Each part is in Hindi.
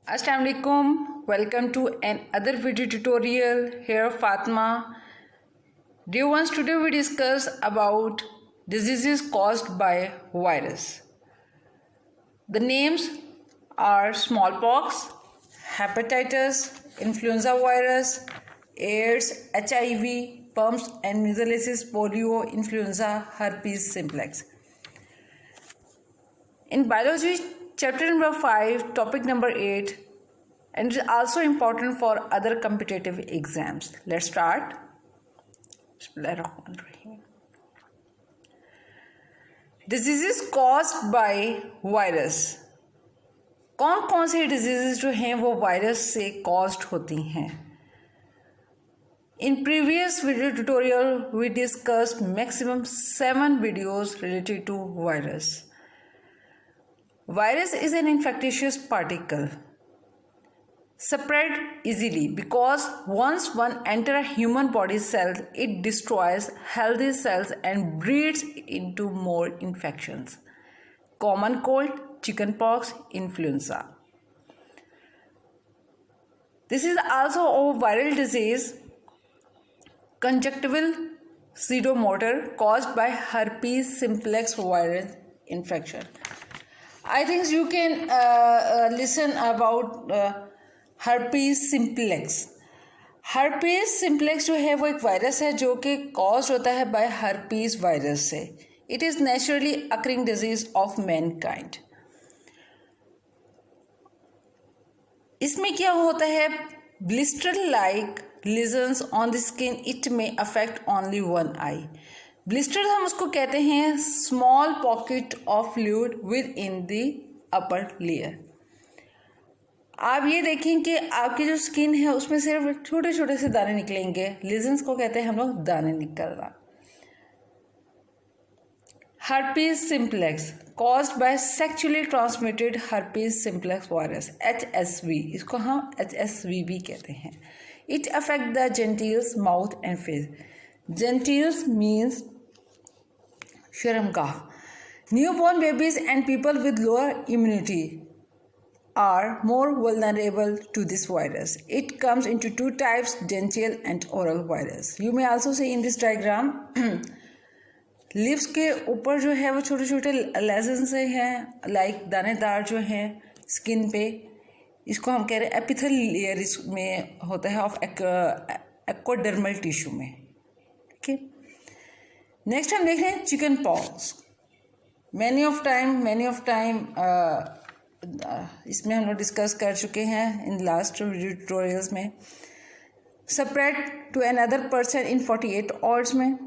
Assalamu alaikum. Welcome to another video tutorial. Here Fatma. Dear ones, today we discuss about diseases caused by virus. The names are smallpox, hepatitis, influenza virus, AIDS, HIV, mumps and measles, polio, influenza, herpes simplex. In biology, chapter number 5, topic number 8, and it is also important for other competitive exams. Let's start. Diseases caused by virus. कौन कौन सी डिजीजेस जो हैं वो वायरस से कॉज्ड होती हैं? In previous video tutorial, we discussed maximum 7 videos related to virus. Virus is an infectious particle. Spread easily because once one enter a human body cell, it destroys healthy cells and breeds into more infections. Common cold, chickenpox, influenza. This is also a viral disease, conjunctival pseudomotor caused by herpes simplex virus infection. I think you can listen about herpes simplex. herpes simplex जो है वो एक वायरस है जो कि कॉज होता है बाय herpes वायरस से. It is naturally occurring disease of mankind. इसमें क्या होता है? Blister like lesions on the skin. It may affect only one eye. Blister हम उसको कहते हैं small pocket of fluid with in the upper layer. आप ये देखें कि आपकी जो स्किन है उसमें सिर्फ छोटे छोटे से दाने निकलेंगे. लीजन्स को कहते हैं हम लोग दाने निकलना. herpes simplex caused by sexually transmitted herpes simplex virus HSV. इसको हम HSV भी कहते हैं. It affect the genitals, mouth and face. Genitals means शर्मगाह. Newborn babies and people with lower immunity are more vulnerable to this virus. It comes into two types, genital and oral virus. You may also see in this diagram lips के ऊपर जो है वो छोटे छोटे लेजन्स हैं, लाइक दानेदार जो हैं स्किन पे. इसको हम कह रहे हैं एपिथेल लेयर इसमें होता है ऑफ एक्वाडर्मल टिश्यू में. ठीक है. नेक्स्ट हम देख रहे हैं chicken pox. Many of time इसमें हम लोग डिस्कस कर चुके हैं इन लास्ट वीडियो ट्यूटोरियल्स में. Spread to another person in 48 hours में.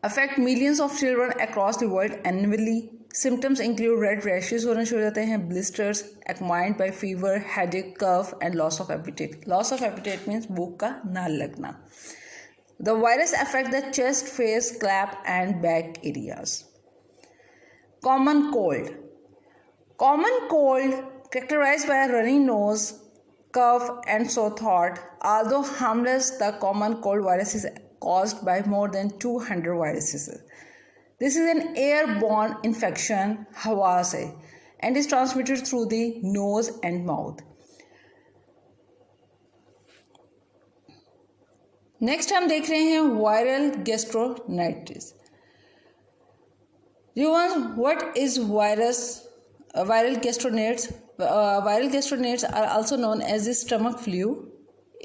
Affect millions of children across the world annually. Symptoms include red rashes होने शुरू हो जाते हैं, blisters accompanied by fever, headache, cough and loss of appetite. Loss of appetite means भूख का ना लगना. The virus affects the chest, face, scalp and back areas. Common cold. Common cold characterized by a runny nose, cough and sore throat. Although harmless, the common cold virus is caused by more than 200 viruses. This is an airborne infection, हवा से, and is transmitted through the nose and mouth. Next हम देख रहे हैं viral gastroenteritis. What is viral gastroenteritis? Viral gastroenteritis are also known as the stomach flu.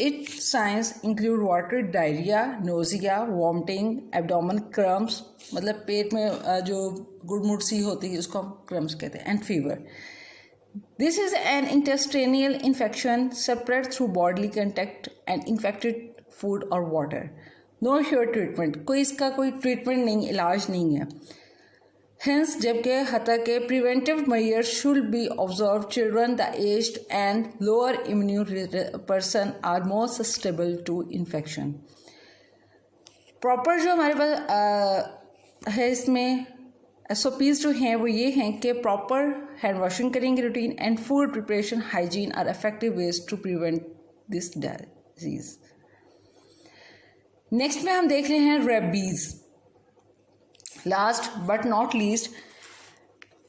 Its signs include watery diarrhea, nausea, vomiting, abdomen cramps, मतलब पेट में जो गुड़मुड़ सी होती है उसको हम क्रम्स कहते हैं, and fever. This is an intestinal infection spread through bodily contact and infected food और वाटर. No sure treatment. कोई इसका कोई ट्रीटमेंट नहीं, इलाज नहीं है. हेंस जबकि हता के preventive measures should be observe. Children, the aged and lower immune person are more susceptible to infection. Proper जो हमारे पास है इसमें SOPs जो हैं वो ये हैं कि प्रॉपर हैंड वॉशिंग करेंगे routine and food preparation hygiene are effective ways to prevent this disease. Next में हम देख रहे हैं rabies. Last but not least,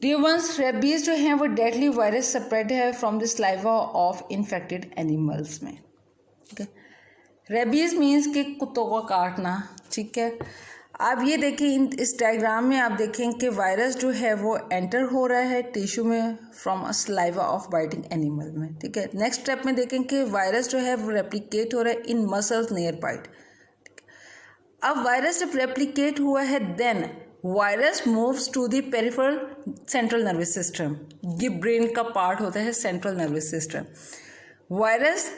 dear ones, rabies जो हैं वो डेडली वायरस स्प्रेड है from the saliva of infected animals में। ठीक है, रेबीज मीन्स कि कुत्तों को काटना। ठीक है, आप ये देखिए इस डायग्राम में आप देखें कि वायरस जो है वो एंटर हो रहा है टिश्यू में from a saliva of biting animal में। ठीक है, नेक्स्ट स्टेप में देखें कि वायरस जो है वो रेप्लिकेट हो रहा है इन मसल्स नियर बाइट। अब वायरस जब रेप्लिकेट हुआ है then virus moves to the peripheral central nervous system. ये ब्रेन का पार्ट होता है सेंट्रल नर्वस सिस्टम। वायरस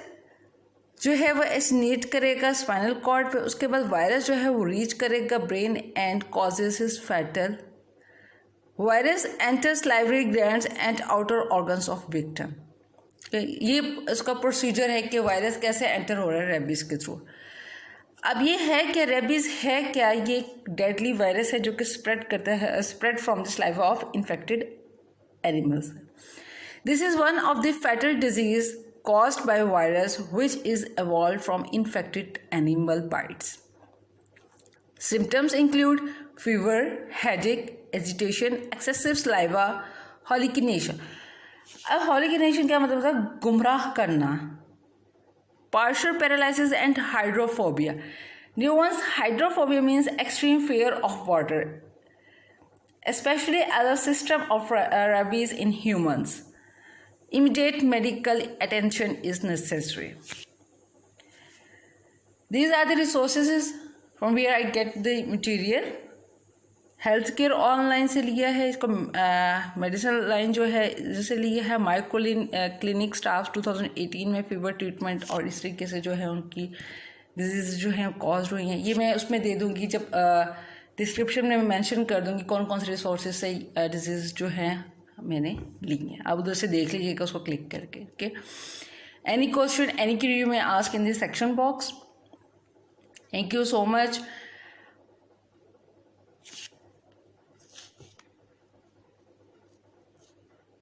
जो है वो एसिनेट करेगा स्पाइनल कॉर्ड पे, उसके बाद वायरस जो है वो रीच करेगा brain and causes his fatal. Virus enters livery glands and outer organs of victim. ये इसका प्रोसीजर है कि वायरस कैसे एंटर हो रहा है रेबीज के थ्रू। अब ये है कि रेबीज है क्या, ये एक डेडली वायरस है जो कि स्प्रेड करता है, spread from the saliva of infected animals. This is one of the fatal disease caused by virus which is evolved from infected animal bites. Symptoms include fever, headache, agitation, excessive saliva, hallucination. अब hallucination क्या मतलब होता है? गुमराह करना, partial paralysis and hydrophobia. New ones, hydrophobia means extreme fear of water, especially as a system of rabies in humans. Immediate medical attention is necessary. These are the resources from where I get the material. Health care online से लिया है इसको, मेडिसिन लाइन जो है जैसे लिया है माइक्रो क्लिनिक स्टाफ 2018 में फीवर ट्रीटमेंट और इस तरीके से जो है उनकी डिजीज जो है कॉज हुई हैं। ये मैं उसमें दे दूँगी, जब डिस्क्रिप्शन में मैं मेंशन कर दूँगी कौन कौन से रिसोर्सेज से डिजीज़ जो हैं मैंने ली है। आप उधर से देख लीजिएगा उसको क्लिक करके। Okay, any question any query में ask in this section box. Thank you so much.